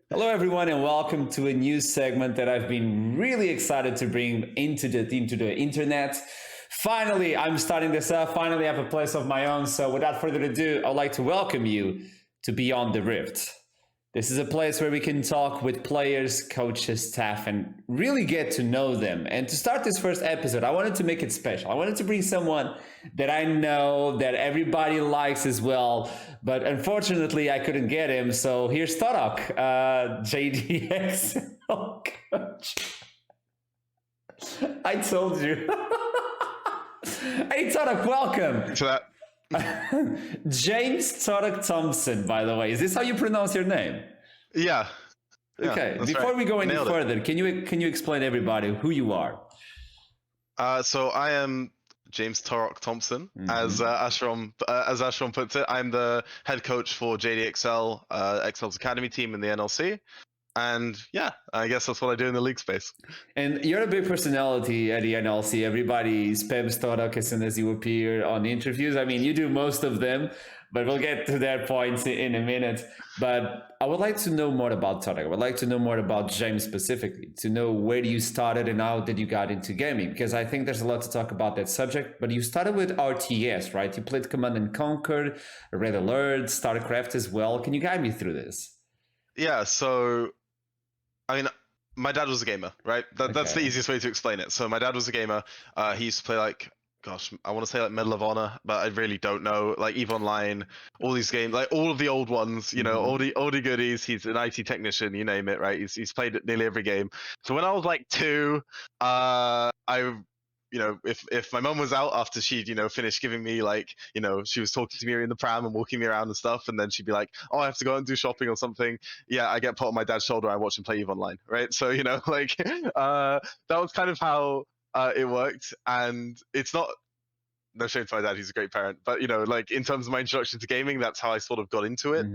Hello, everyone, and welcome to a new segment that I've been really excited to bring into the internet. Finally, I'm starting this up. Finally, I have a place of my own. So, without further ado, I'd like to welcome you to Beyond the Rift. This is a place where we can talk with players, coaches, staff, and really get to know them. And to start this first episode, I wanted to make it special. I wanted to bring someone that I know that everybody likes as well. But unfortunately, I couldn't get him. So here's Torok, JDXL coach. I told you. Hey, Torok, welcome. To that. James Torok Thompson, by the way. Is this how you pronounce your name? Yeah. Okay. Before we go any further, can you explain to everybody who you are? So I am James Torok Thompson, as Archarom puts it. I'm the head coach for JDXL, XL's academy team in the NLC. And yeah, I guess that's what I do in the league space. And you're a big personality at the NLC. Everybody spams Torok as soon as you appear on interviews. I mean, you do most of them, but we'll get to that point in a minute. But I would like to know more about Torok. I would like to know more about James specifically, to know where you started and how did you got into gaming, because I think there's a lot to talk about that subject. But you started with RTS, right? You played Command and Conquer, Red Alert, StarCraft as well. Can you guide me through this? Yeah, so I mean, my dad was a gamer, right? That's the easiest way to explain it. So my dad was a gamer. He used to play like, gosh, I want to say like Medal of Honor, but I really don't know. Like EVE Online, all these games, like all of the old ones, you know, oldie goodies. He's an IT technician, you name it, right? He's played nearly every game. So when I was like 2, if my mum was out after she'd, finished giving me like, she was talking to me in the pram and walking me around and stuff. And then she'd be like, oh, I have to go out and do shopping or something. Yeah, I get put on my dad's shoulder. I watch him play EVE Online, right? So, that was kind of how it worked. And it's not, no shame to my dad, he's a great parent. But, like in terms of my introduction to gaming, that's how I sort of got into it.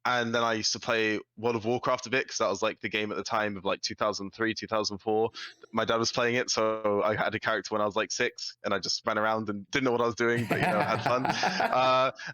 And then I used to play World of Warcraft a bit because that was like the game at the time of like 2003, 2004. My dad was playing it, so I had a character when I was like 6, and I just ran around and didn't know what I was doing, but had fun.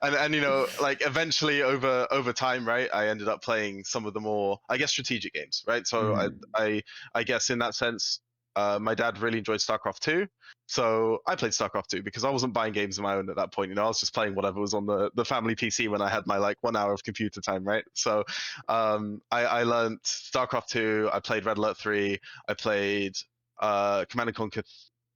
And like eventually over time, right, I ended up playing some of the more, I guess, strategic games, right? So I guess in that sense, my dad really enjoyed StarCraft 2. So I played StarCraft 2 because I wasn't buying games of my own at that point. I was just playing whatever was on the family PC when I had my like 1 hour of computer time, right? So I learned StarCraft 2. I played Red Alert 3. I played Command and Conquer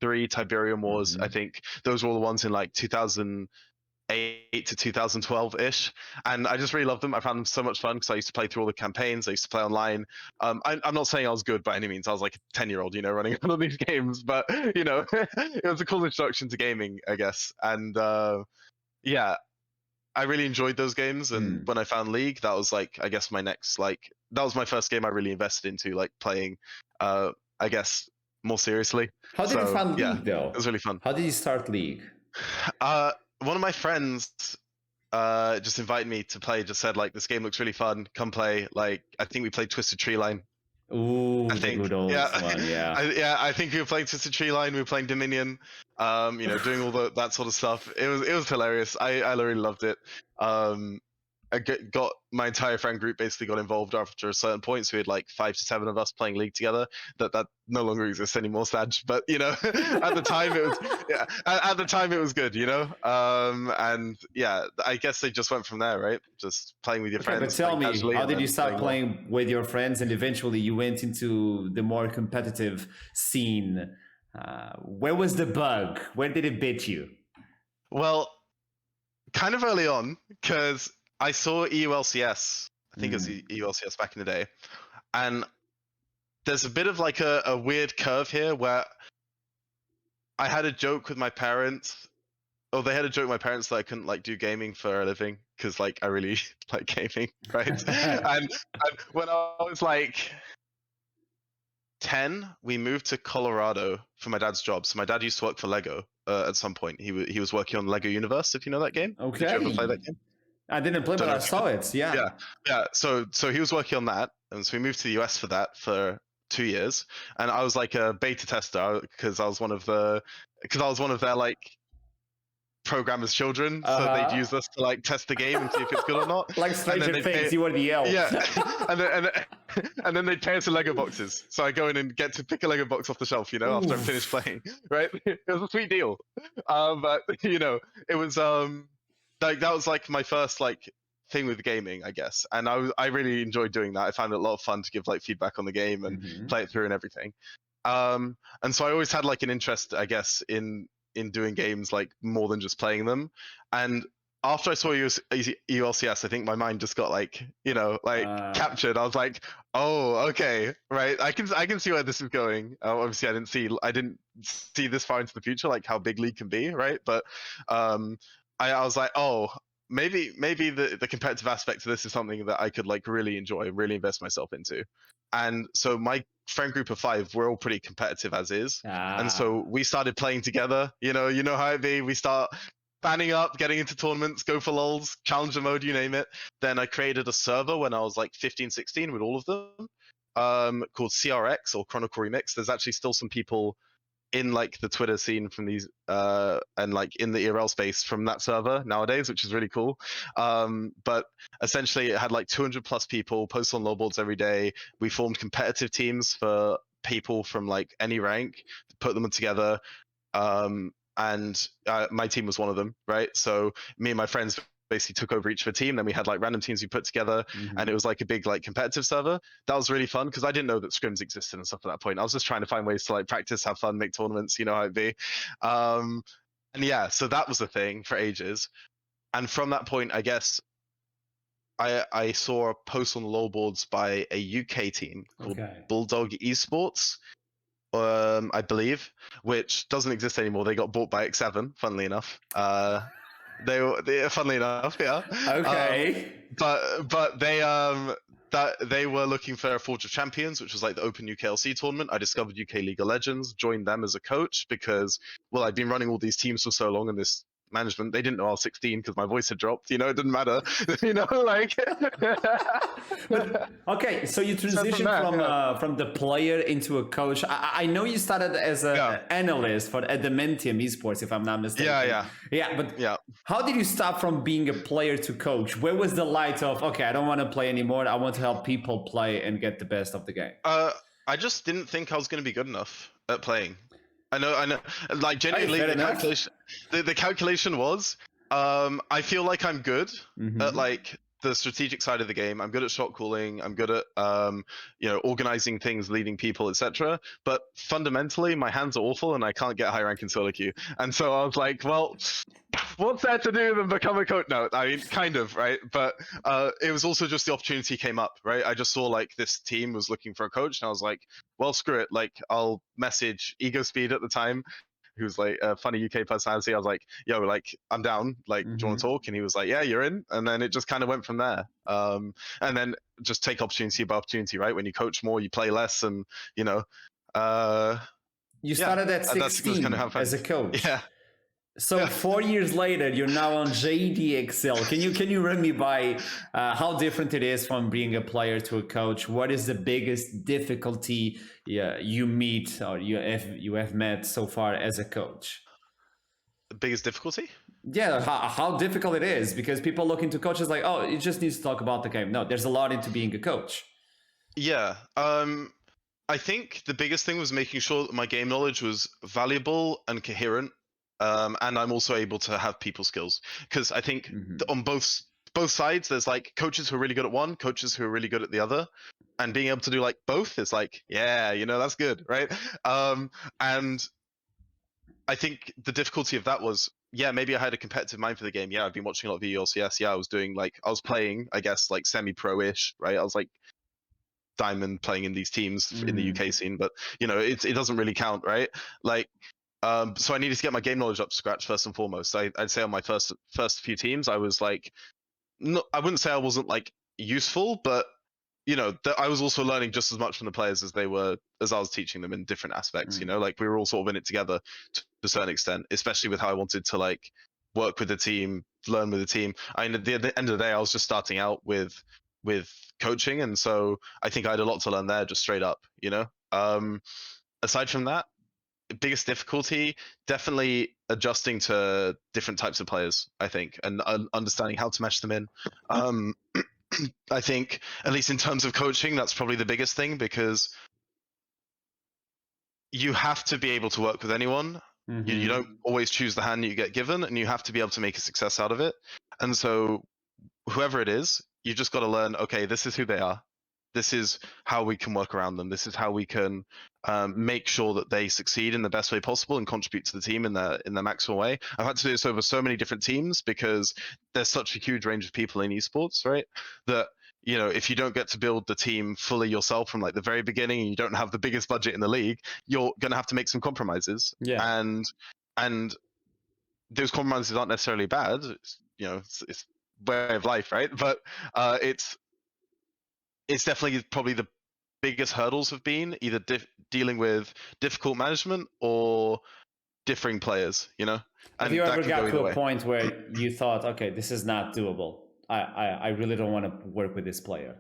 3, Tiberium Wars. I think those were all the ones in like 2008 to 2012-ish, and I just really loved them. I found them so much fun because I used to play through all the campaigns. I used to play online. I'm not saying I was good by any means. I was like a 10-year-old, running around all these games, but it was a cool introduction to gaming, I guess. And yeah, I really enjoyed those games. And when I found League, that was like, I guess, my next, like, that was my first game I really invested into, like playing, I guess, more seriously. How did you find League, though? It was really fun. How did you start League? One of my friends just invited me to play, just said like, this game looks really fun, come play. Like, I think we played Twisted Tree Line. Ooh, I think. Good old one, yeah. I think we were playing Twisted Tree Line, we were playing Dominion, doing all that sort of stuff. It was hilarious. I really loved it. I got my entire friend group basically got involved after a certain point. So we had like 5 to 7 of us playing League together. That no longer exists anymore, Saj. But at the time it was at the time it was good, and yeah, I guess they just went from there, right? Just playing with your friends. But tell me, how did you start playing with your friends, and eventually you went into the more competitive scene? Where was the bug? Where did it bit you? Well, kind of early on, because I saw EULCS, I think it was EULCS back in the day, and there's a bit of like a weird curve here where I had a joke with my parents, or they had a joke with my parents that I couldn't like do gaming for a living because like I really like gaming, right? and when I was like 10, we moved to Colorado for my dad's job. So my dad used to work for Lego at some point. He was working on Lego Universe, if you know that game. Okay. Did you ever play that game? I didn't play, but I saw it. Yeah. So he was working on that, and so we moved to the US for that for 2 years, and I was like a beta tester because I was one of their like programmers' children, so they'd use us to like test the game and see if it's good or not. Like And Stranger then Things, you were the elf. yeah, and then they'd pay us in Lego boxes. So I go in and get to pick a Lego box off the shelf, you know, after I'm finished playing. Right? It was a sweet deal. But you know, it was like that was like my first like thing with gaming, I guess. And I really enjoyed doing that. I found it a lot of fun to give like feedback on the game and play it through and everything. And so I always had like an interest, I guess, in doing games like more than just playing them. And after I saw EULCS, I think my mind just got like, you know, like captured. I was like, oh, okay, right. I can see where this is going. Obviously, I didn't see this far into the future, like how big League can be, right? But I was like, oh, maybe the competitive aspect to this is something that I could like really enjoy, really invest myself into. And so my friend group of 5, we're all pretty competitive as is. And so we started playing together. You know how it be. We start fanning up, getting into tournaments, go for lols, challenger mode, you name it. Then I created a server when I was like 15, 16 with all of them, called CRX or Chronicle Remix. There's actually still some people in like the Twitter scene from these and like in the ERL space from that server nowadays, which is really cool. But essentially it had like 200 plus people post on lowboards every day. We formed competitive teams for people from like any rank, put them together. And my team was one of them, right? So me and my friends basically took over each of a team. Then we had like random teams we put together, and it was like a big like competitive server. That was really fun because I didn't know that scrims existed and stuff at that point. I was just trying to find ways to like practice, have fun, make tournaments, you know how it be. And yeah, so that was a thing for ages. And from that point, I guess I saw a post on the lowboards by a UK team called Bulldog Esports. I believe, which doesn't exist anymore. They got bought by X7, funnily enough. They funnily enough, yeah. Okay. But they were looking for a Forge of Champions, which was like the Open UKLC tournament. I discovered UK League of Legends, joined them as a coach because, well, I'd been running all these teams for so long, and this management, they didn't know I was 16 because my voice had dropped. You know, it didn't matter. You know, like. But, okay, so you transitioned from the player into a coach. I know you started as an analyst for Adamantium Esports, if I'm not mistaken. But how did you stop from being a player to coach? Where was the light of, okay, I don't want to play anymore. I want to help people play and get the best of the game? I just didn't think I was going to be good enough at playing. I know. Like genuinely, the calculation was, I feel like I'm good at like the strategic side of the game. I'm good at shot calling. I'm good at you know, organizing things, leading people, etc. But fundamentally, my hands are awful, and I can't get high rank in solo queue. And so I was like, well, what's there to do than become a coach? No, I mean, kind of, right? But it was also just the opportunity came up, right? I just saw like this team was looking for a coach, and I was like, well, screw it. Like, I'll message Ego Speed at the time, who's like a funny UK personality. I was like, yo, like, I'm down. Like, do you want to talk? And he was like, yeah, you're in. And then it just kind of went from there. And then just take opportunity by opportunity, right? When you coach more, you play less, and you know. You started at 16 kind of as a coach. Yeah. So 4 years later, you're now on JDXL. Can you run me by how different it is from being a player to a coach? What is the biggest difficulty you meet or you have met so far as a coach? The biggest difficulty? Yeah, how difficult it is, because people look into coaches like, oh, it just needs to talk about the game. No, there's a lot into being a coach. Yeah. I think the biggest thing was making sure that my game knowledge was valuable and coherent. And I'm also able to have people skills, because I think on both sides there's like coaches who are really good at one, coaches who are really good at the other, and being able to do like both is like, yeah, you know, that's good, right? And I think the difficulty of that was, yeah, maybe I had a competitive mind for the game. Yeah, I've been watching a lot of EULCS. Yeah, I was playing, I guess, like semi-pro-ish, right? I was like diamond playing in these teams in the UK scene, but you know, it doesn't really count, right? Like. So I needed to get my game knowledge up to scratch first and foremost. I'd say on my first few teams, I was like, I wouldn't say I wasn't like useful, but you know, I was also learning just as much from the players as I was teaching them in different aspects. You know, like we were all sort of in it together to a certain extent, especially with how I wanted to like work with the team, learn with the team. I mean, at the end of the day, I was just starting out with coaching, and so I think I had a lot to learn there, just straight up. You know, aside from that. biggest difficulty, definitely adjusting to different types of players, I think, and understanding how to mesh them in. I think, at least in terms of coaching, that's probably the biggest thing, because you have to be able to work with anyone. You don't always choose the hand you get given, and you have to be able to make a success out of it. And so whoever it is, you just got to learn, okay, this is who they are. This is how we can work around them. This is how we can make sure that they succeed in the best way possible and contribute to the team in their maximum way. I've had to do this over so many different teams, because there's such a huge range of people in esports, right? That, you know, if you don't get to build the team fully yourself from like the very beginning, and you don't have the biggest budget in the league, you're going to have to make some compromises. Yeah. And those compromises aren't necessarily bad. You know, it's way of life, right? But it's definitely probably the biggest hurdles have been either dealing with difficult management or differing players, you know. Have you ever got to a point where you thought, okay, this is not doable, I really don't want to work with this player?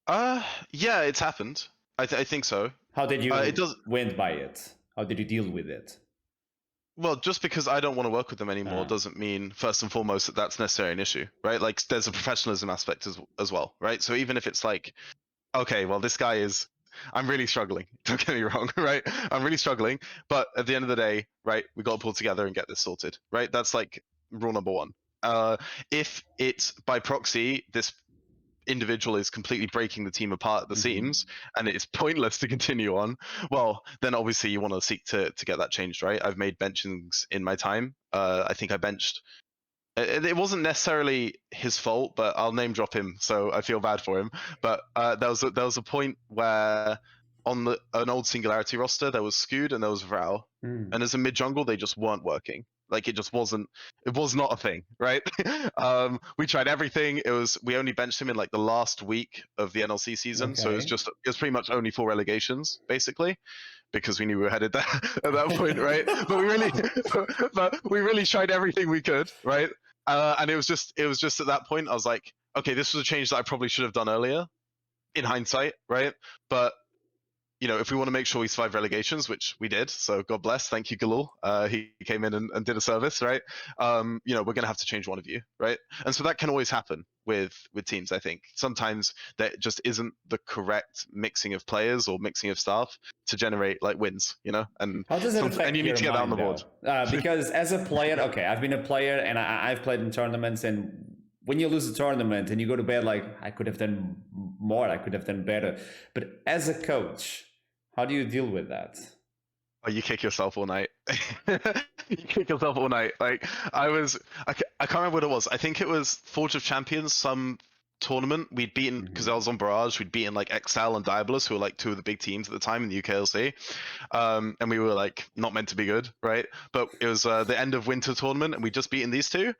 Yeah, it's happened. I think so. How did you win by it? How did you deal with it? Well, just because I don't want to work with them anymore doesn't mean, first and foremost, that that's necessarily an issue, right? Like, there's a professionalism aspect as well, right? So even if it's like, okay, well, this guy is, I'm really struggling. Don't get me wrong, right? I'm really struggling, but at the end of the day, right, we got to pull together and get this sorted, right? That's like rule number one. If it's by proxy, this individual is completely breaking the team apart at the seams, and it's pointless to continue on, well, then obviously you want to seek to get that changed, right? I've made benchings in my time. I think I benched. It wasn't necessarily his fault, but I'll name drop him, so I feel bad for him. But there was a point where on an old Singularity roster there was Scoot and there was Vrao, and as a mid jungle they just weren't working. Like, it just wasn't. It was not a thing, right? We tried everything. We only benched him in like the last week of the NLC season, so it was pretty much only 4 relegations basically, because we knew we were headed there at that point, right? But we really tried everything we could, right? And it was just at that point I was like, okay, this was a change that I probably should have done earlier, in hindsight, right? But you know, if we want to make sure we survive relegations, which we did, so God bless, thank you, Galul. He came in and did a service, right? You know, we're going to have to change one of you, right? And so that can always happen with teams, I think. Sometimes there just isn't the correct mixing of players or mixing of staff to generate like wins, you know? And how does it affect and you need to get that on the board. Because as a player, okay, I've been a player and I've played in tournaments, and when you lose a tournament and you go to bed like, I could have done more, I could have done better. But as a coach, how do you deal with that? Oh, you kick yourself all night. You kick yourself all night. Like, I can't remember what it was. I think it was Forge of Champions, some tournament we'd beaten, because I was on Barrage, we'd beaten like XL and Diabolus, who were like 2 of the big teams at the time in the UKLC. And we were like not meant to be good, right? But it was the end of winter tournament, and we'd just beaten these 2.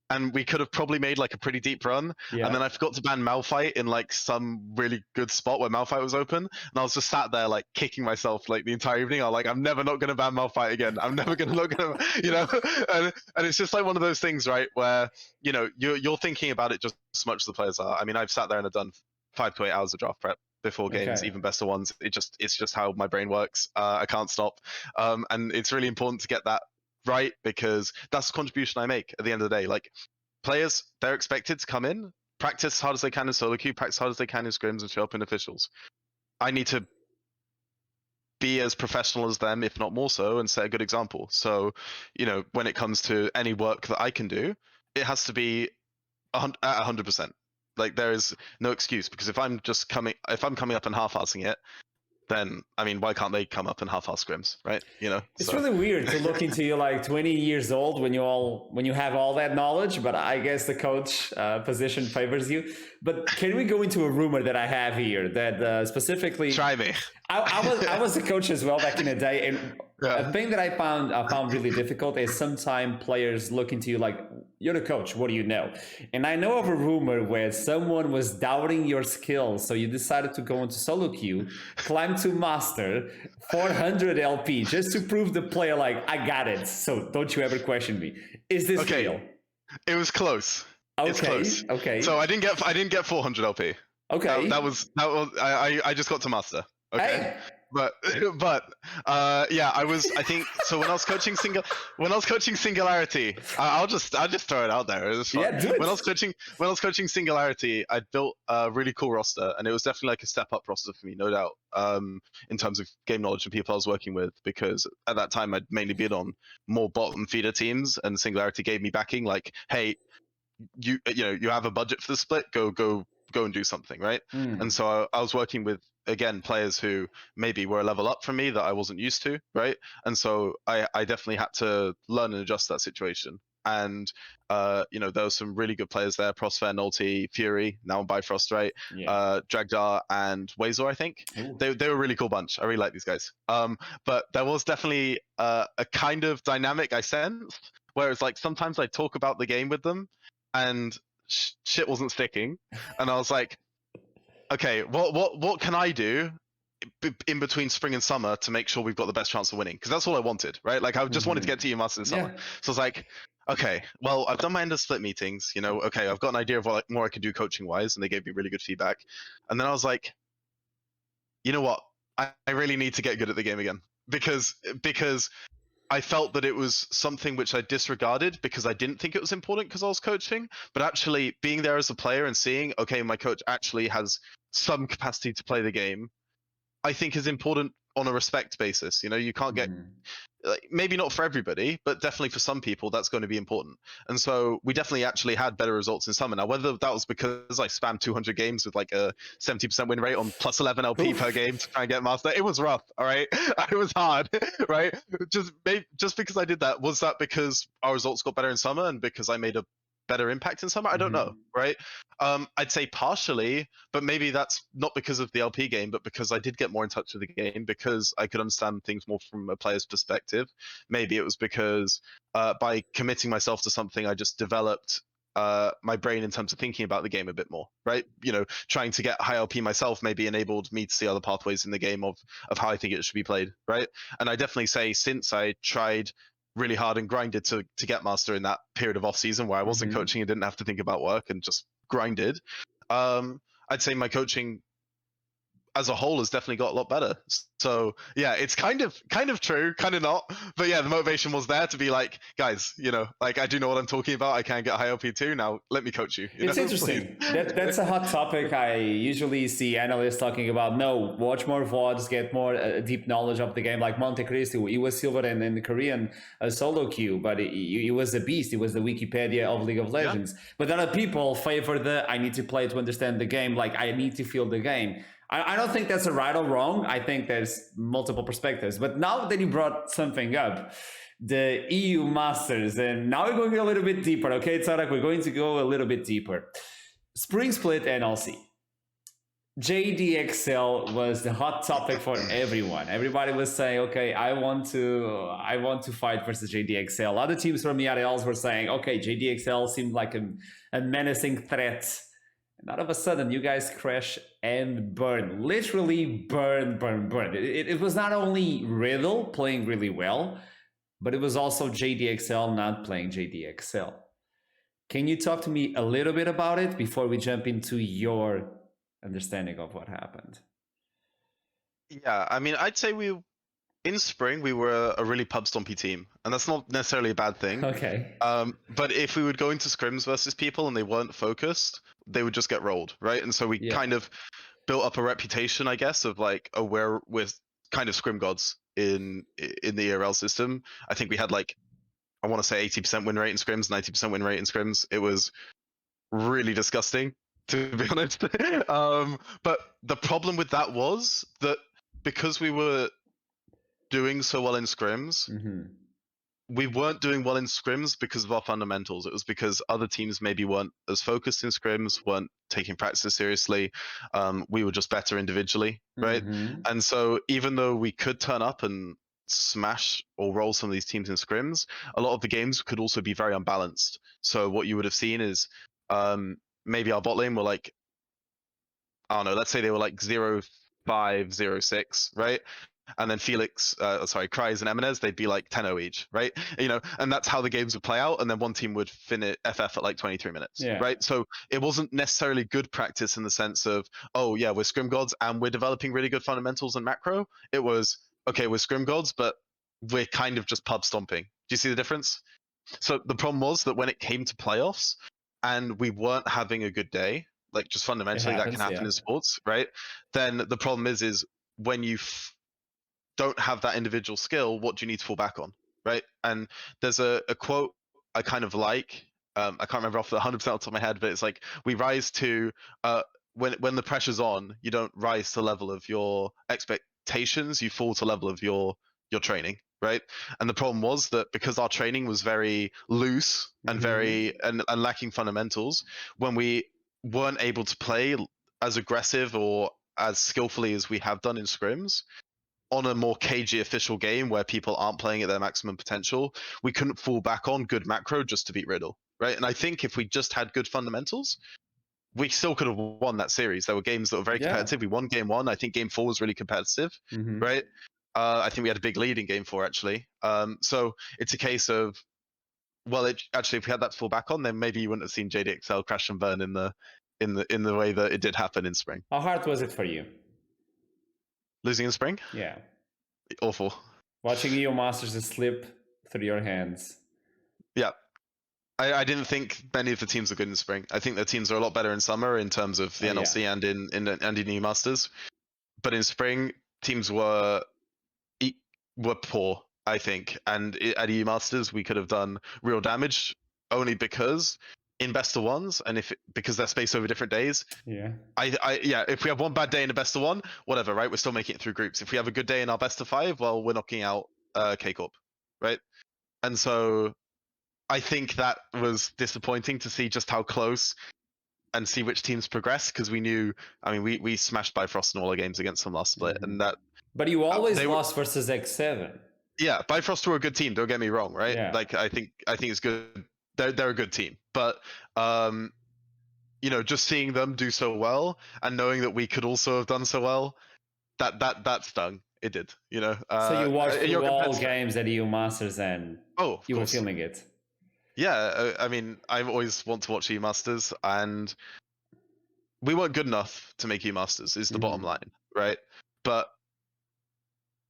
And we could have probably made like a pretty deep run. Yeah. And then I forgot to ban Malphite in like some really good spot where Malphite was open. And I was just sat there like kicking myself like the entire evening. I was like, I'm never not going to ban Malphite again. I'm never going to, you know, and it's just like one of those things, right? Where, you know, you're thinking about it just as much as the players are. I mean, I've sat there and I've done 5 to 8 hours of draft prep before games, even best of ones. It's just how my brain works. I can't stop. And it's really important to get that right, because that's the contribution I make at the end of the day. Like, players, they're expected to come in, practice as hard as they can in solo queue, practice as hard as they can in scrims, and show up in officials. I need to be as professional as them, if not more so, and set a good example. So, you know, when it comes to any work that I can do, it has to be at 100%. Like, there is no excuse, because if I'm coming up and half-assing it, then, I mean, why can't they come up and half-ass scrims, right? You know, it's really weird to look into you like 20 years old when you have all that knowledge, but I guess the coach position favors you. But can we go into a rumor that I have here that specifically? Try me. I was a coach as well back in the day, and a thing that I found really difficult is sometimes players look into you like, you're the coach, what do you know? And I know of a rumor where someone was doubting your skills, so you decided to go into solo queue, climb to master, 400 LP, just to prove the player like, I got it, so don't you ever question me. Is this real? It was close. Okay. It's close. Okay. So I didn't get 400 LP. Okay. That was I just got to master. Okay. Hey, but yeah, I think so when I was coaching Singularity, I'll just throw it out there. It was fun. Yeah, do it. When I was coaching Singularity, I built a really cool roster, and it was definitely like a step up roster for me, no doubt. In terms of game knowledge and people I was working with, because at that time I'd mainly been on more bottom feeder teams, and Singularity gave me backing, like, hey, you know, you have a budget for the split, go and do something, right? And so I was working with, again, players who maybe were a level up from me that I wasn't used to, right? And so I definitely had to learn and adjust that situation. And you know, there were some really good players there: Prosper, Nolty, Fury, now Bifrost, right? Yeah. Dragdar and Wazor, I think. Ooh. They were a really cool bunch. I really like these guys. But there was definitely a kind of dynamic I sensed, where it's like sometimes I talk about the game with them, and shit wasn't sticking, and I was like, okay, what can I do in between spring and summer to make sure we've got the best chance of winning? Because that's all I wanted, right? Like, I just wanted to get to EU Masters in summer. Yeah. So I was like, okay, well, I've done my end of split meetings, you know, okay, I've got an idea of what more I could do coaching wise, and they gave me really good feedback. And then I was like, you know what, I really need to get good at the game again, because I felt that it was something which I disregarded because I didn't think it was important because I was coaching. But actually being there as a player and seeing, okay, my coach actually has some capacity to play the game, I think is important on a respect basis. You know, you can't get, like, maybe not for everybody, but definitely for some people, that's going to be important. And so we definitely actually had better results in summer. Now, whether that was because I spammed 200 games with like a 70% win rate on plus 11 LP per game to try and get master, it was rough. All right, it was hard, right? Just because I did that, was that because our results got better in summer and because I made a better impact in summer? I don't know, right? I'd say partially, but maybe that's not because of the LP game, but because I did get more in touch with the game, because I could understand things more from a player's perspective. Maybe it was because by committing myself to something, I just developed my brain in terms of thinking about the game a bit more, right? You know, trying to get high LP myself maybe enabled me to see other pathways in the game of how I think it should be played, right? And I definitely say, since I tried really hard and grinded to get master in that period of off season where I wasn't coaching and didn't have to think about work and just grinded, I'd say my coaching as a whole has definitely got a lot better. So yeah, it's kind of true, kind of not, but yeah, the motivation was there to be like, guys, you know, like, I do know what I'm talking about. I can get high LP too. Now let me coach you. It's know? interesting. That's a hot topic. I usually see analysts talking about, no, watch more VODs, get more deep knowledge of the game. Like Monte Cristo, he was silver in the Korean solo queue, but he was a beast. He was the Wikipedia of League of Legends. Yeah. But other people favor I need to play to understand the game. Like, I need to feel the game. I don't think that's a right or wrong. I think there's multiple perspectives. But now that you brought something up, the EU Masters, and now we're going a little bit deeper. Okay, Torok, we're going to go a little bit deeper. Spring Split NLC. JDXL was the hot topic for everyone. Everybody was saying, okay, I want to fight versus JDXL. Other teams from the ERLs were saying, okay, JDXL seemed like a menacing threat. And all of a sudden, you guys crash and burn. Literally burn. It was not only Riddle playing really well, but it was also JDXL not playing JDXL. Can you talk to me a little bit about it before we jump into your understanding of what happened? Yeah, I mean, I'd say in spring, we were a really pub stompy team, and that's not necessarily a bad thing. Okay. But if we would go into scrims versus people and they weren't focused, they would just get rolled, right? And so we kind of built up a reputation, I guess, of like, oh, we're kind of scrim gods in the ERL system. I think we had like, I want to say 80% win rate in scrims, 90% win rate in scrims. It was really disgusting, to be honest. But the problem with that was that because we were doing so well in scrims, we weren't doing well in scrims because of our fundamentals. It was because other teams maybe weren't as focused in scrims, weren't taking practice seriously. We were just better individually, right? And so even though we could turn up and smash or roll some of these teams in scrims, a lot of the games could also be very unbalanced. So what you would have seen is maybe our bot lane were like, I don't know, let's say they were like 0-5, 0-6, right? and then Felix, Kryze and Eminez, they'd be like 10-0 each, right? And that's how the games would play out, and then one team would finish FF at like 23 minutes, Yeah. right? So it wasn't necessarily good practice in the sense of, oh yeah, we're scrim gods and we're developing really good fundamentals and macro. It was, okay, we're scrim gods, but we're kind of just pub stomping. Do you see the difference? So the problem was that when it came to playoffs and we weren't having a good day, like just fundamentally that can happen in sports, right? Then the problem is when you don't have that individual skill, what do you need to fall back on, right? And there's a quote I kind of like. I can't remember off the 100% off the top of my head, but it's like, we rise to when the pressure's on, you don't rise to the level of your expectations, you fall to level of your training, right? And the problem was that because our training was very loose and very and lacking fundamentals, when we weren't able to play as aggressive or as skillfully as we have done in scrims on a more cagey official game where people aren't playing at their maximum potential, we couldn't fall back on good macro just to beat Riddle, right? And I think if we just had good fundamentals, we still could have won that series. There were games that were very competitive. We won game 1. I think game 4 was really competitive, right? I think we had a big lead in game 4 actually. So it's a case of, well, actually, if we had that to fall back on, then maybe you wouldn't have seen JDXL crash and burn in the way that it did happen in spring. How hard was it for you? Losing in spring? Yeah. Awful. Watching EU Masters slip through your hands. Yeah. I didn't think many of the teams were good in spring. I think the teams are a lot better in summer in terms of the NLC and in EU Masters. But in spring, teams were poor, I think. And at EU Masters, we could have done real damage only because in best of ones, and because they're spaced over different days. Yeah. If we have one bad day in a best of one, whatever, right? We're still making it through groups. If we have a good day in our best of 5, well, we're knocking out K-Corp, right? And so I think that was disappointing to see just how close and see which teams progress, because we knew, I mean, we smashed Bifrost in all our games against them last split, and that. But you always lost versus X7. Yeah, Bifrost were a good team. Don't get me wrong, right? Yeah. Like I think it's good. They're a good team, but just seeing them do so well and knowing that we could also have done so well, that stung. It did, So you watched through all games at EU Masters and you were feeling it. Yeah, I mean, I always want to watch EU Masters, and we weren't good enough to make EU Masters is the bottom line, right? But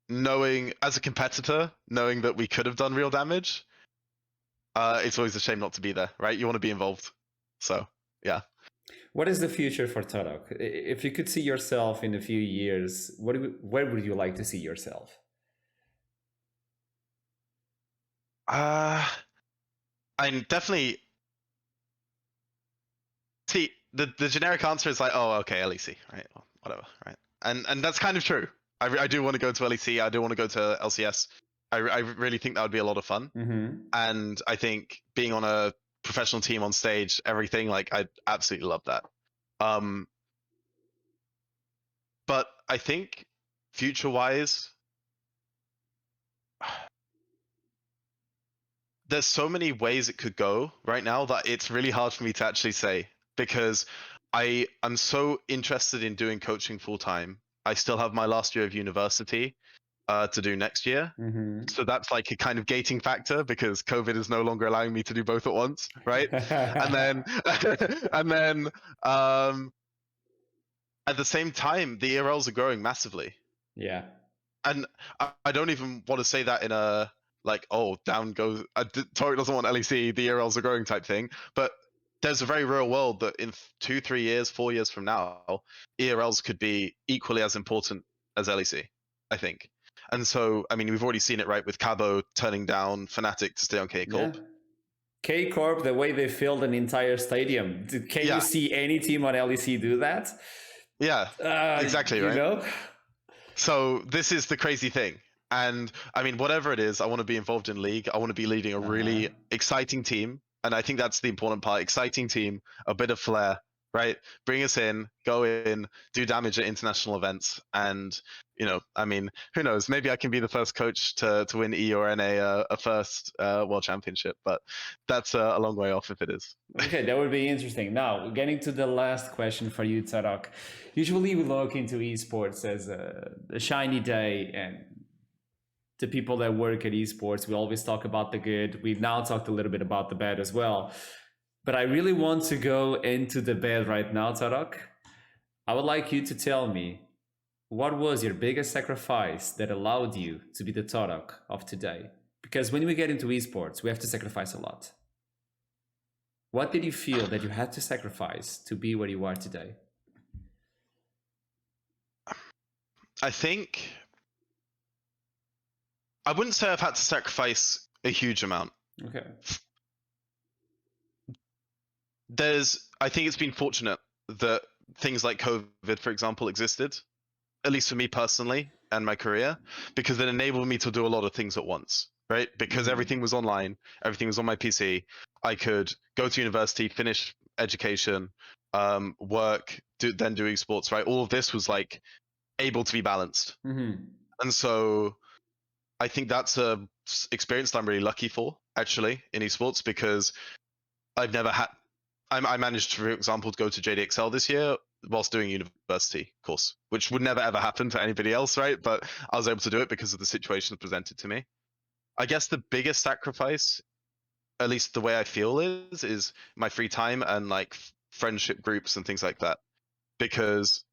knowing, as a competitor, knowing that we could have done real damage, it's always a shame not to be there, right? You want to be involved. So, yeah. What is the future for Torok? If you could see yourself in a few years, where would you like to see yourself? I'm definitely. See, the generic answer is like, oh, okay, LEC, right? Well, whatever, right? And that's kind of true. I do want to go to LEC. I do want to go to LCS. I really think that would be a lot of fun. And I think being on a professional team on stage, everything, like, I'd absolutely love that. But I think future-wise, there's so many ways it could go right now that it's really hard for me to actually say, because I'm so interested in doing coaching full-time. I still have my last year of university to do next year. So that's like a kind of gating factor, because COVID is no longer allowing me to do both at once, right? and then at the same time, the ERLs are growing massively. Yeah. And I don't even want to say that in a like, oh, down goes Torok doesn't want LEC, the ERLs are growing type thing, but there's a very real world that in 2, 3 years, 4 years from now, ERLs could be equally as important as LEC, I think. And so, I mean, we've already seen it, right, with Cabo turning down Fnatic to stay on K-Corp. Yeah. K-Corp, the way they filled an entire stadium. Can you see any team on LEC do that? Yeah, exactly, right? You know? So this is the crazy thing. And I mean, whatever it is, I want to be involved in League. I want to be leading a really exciting team. And I think that's the important part. Exciting team, a bit of flair, right? Bring us in, go in, do damage at international events, and I mean, who knows? Maybe I can be the first coach to win E or NA a first world championship, but that's a long way off if it is. Okay, that would be interesting. Now, getting to the last question for you, Torok. Usually we look into esports as a shiny day, and the people that work at esports, we always talk about the good. We've now talked a little bit about the bad as well. But I really want to go into the bad right now, Torok. I would like you to tell me, what was your biggest sacrifice that allowed you to be the Torok of today? Because when we get into esports, we have to sacrifice a lot. What did you feel that you had to sacrifice to be where you are today? I think I wouldn't say I've had to sacrifice a huge amount. Okay. I think it's been fortunate that things like COVID, for example, existed, at least for me personally and my career, because it enabled me to do a lot of things at once, right? Because everything was online, everything was on my PC. I could go to university, finish education, work, then do esports, right? All of this was like able to be balanced. And so I think that's a experience that I'm really lucky for, actually, in esports, because I've never had. I managed, for example, to go to JDXL this year whilst doing a university course, which would never ever happen to anybody else, right? But I was able to do it because of the situation presented to me. I guess the biggest sacrifice, at least the way I feel, is my free time and like friendship groups and things like that. Because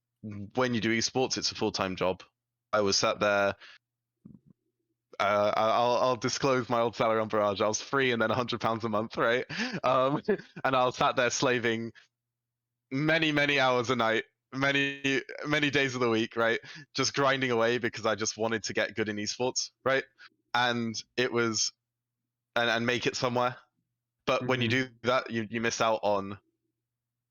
when you do esports, it's a full-time job. I was sat there. I'll disclose my old salary on Barrage. I was free and then £100 a month, right? And I was sat there slaving many hours a night, many days of the week, right? Just grinding away because I just wanted to get good in esports, right? And it was, and make it somewhere. But when you do that, you miss out on,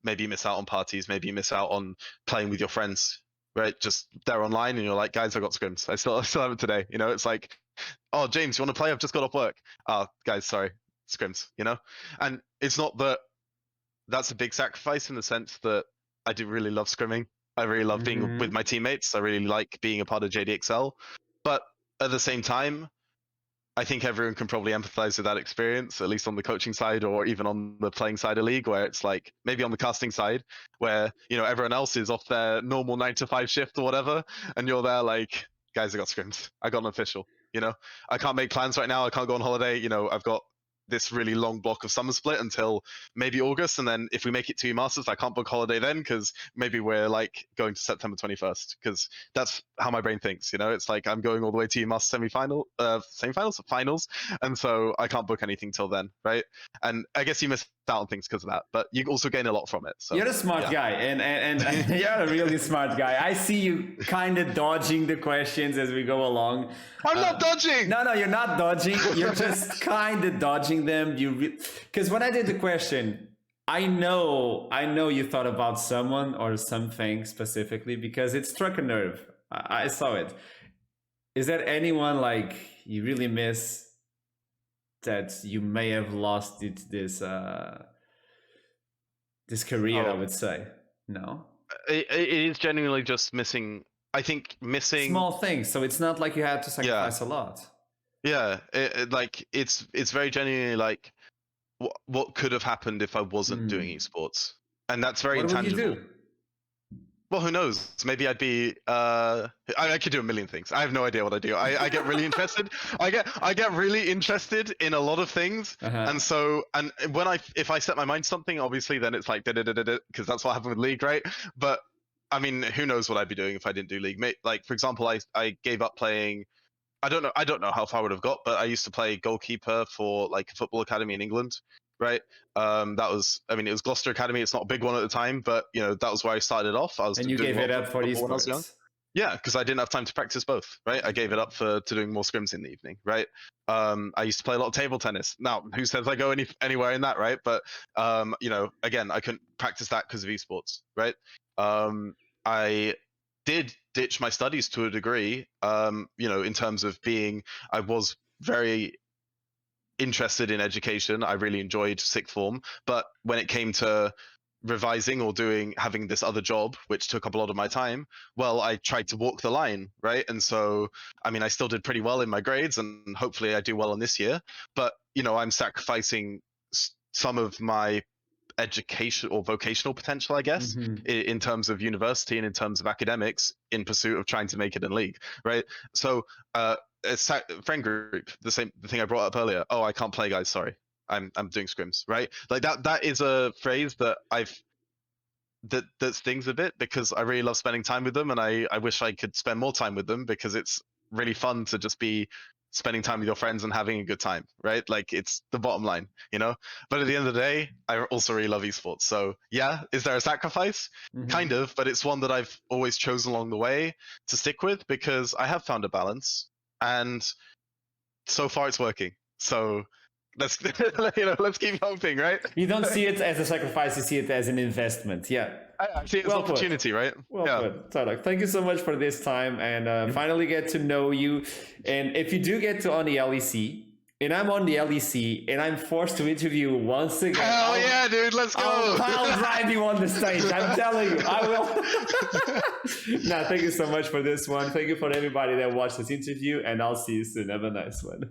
maybe you miss out on parties, maybe you miss out on playing with your friends, right? Just they're online and you're like, guys, I got scrims. I still have it today. It's like, oh, James, you want to play? I've just got off work. Oh, guys, sorry, scrims. And it's not that that's a big sacrifice in the sense that I do really love scrimming. I really love being with my teammates. I really like being a part of JDXL. But at the same time, I think everyone can probably empathize with that experience, at least on the coaching side or even on the playing side of League, where it's like maybe on the casting side, where everyone else is off their normal 9 to 5 shift or whatever, and you're there like, guys, I got scrims. I got an official. I can't make plans right now. I can't go on holiday. I've got this really long block of summer split until maybe August, and then if we make it to Masters, I can't book holiday then because maybe we're like going to September 21st, because that's how my brain thinks. It's like I'm going all the way to Masters finals, and so I can't book anything till then, right? And I guess you miss out on things because of that, but you also gain a lot from it. So you're a smart guy, and you're a really smart guy. I see you kind of dodging the questions as we go along. I'm not dodging. No, you're not dodging. You're just kind of dodging them. Because when I did the question, I know you thought about someone or something specifically because it struck a nerve. I saw it. Is there anyone like you really miss that you may have lost this career? I would say no. It is genuinely just missing. I think missing small things. So it's not like you had to sacrifice a lot. Yeah, it's very genuinely like what could have happened if I wasn't doing esports, and that's very intangible. What would you do? Well, who knows? Maybe I'd be. I could do a million things. I have no idea what I do. I get really interested. I get really interested in a lot of things, and so when if I set my mind to something, obviously then it's like because that's what happened with League, right? But I mean, who knows what I'd be doing if I didn't do League? Like for example, I gave up playing. I don't know how far I would have got, but I used to play goalkeeper for like a football academy in England, right? That was, I mean, it was Gloucester Academy. It's not a big one at the time, but that was where I started off. And you gave it up for esports. Yeah, because I didn't have time to practice both, right? I gave it up to doing more scrims in the evening, right? I used to play a lot of table tennis. Now, who says I go anywhere in that, right? But again, I couldn't practice that because of esports, right? I did ditch my studies to a degree, in terms of I was very interested in education. I really enjoyed sixth form, but when it came to revising or having this other job, which took up a lot of my time, well, I tried to walk the line, right? And so, I mean, I still did pretty well in my grades, and hopefully I do well in this year. But, you know, I'm sacrificing some of my education or vocational potential, I guess, in terms of university and in terms of academics in pursuit of trying to make it in league, right? So, friend group, the thing I brought up earlier. Oh, I can't play, guys. Sorry, I'm doing scrims, right? Like that is a phrase that that stings a bit, because I really love spending time with them, and I wish I could spend more time with them, because it's really fun to just be spending time with your friends and having a good time, right? Like, it's the bottom line, you know? But at the end of the day, I also really love esports. So yeah, is there a sacrifice? Kind of, but it's one that I've always chosen along the way to stick with, because I have found a balance, and so far it's working. So let's let's keep hoping, right? You don't see it as a sacrifice, you see it as an investment. Yeah. I see it as an opportunity, right? Well put, Torok. Thank you so much for this time, and finally get to know you. And if you do get to on the LEC, and I'm on the LEC, and I'm forced to interview once again. Hell yeah, dude, let's go! I'll drive you on the stage. I'm telling you, I will. No, thank you so much for this one. Thank you for everybody that watched this interview, and I'll see you soon. Have a nice one.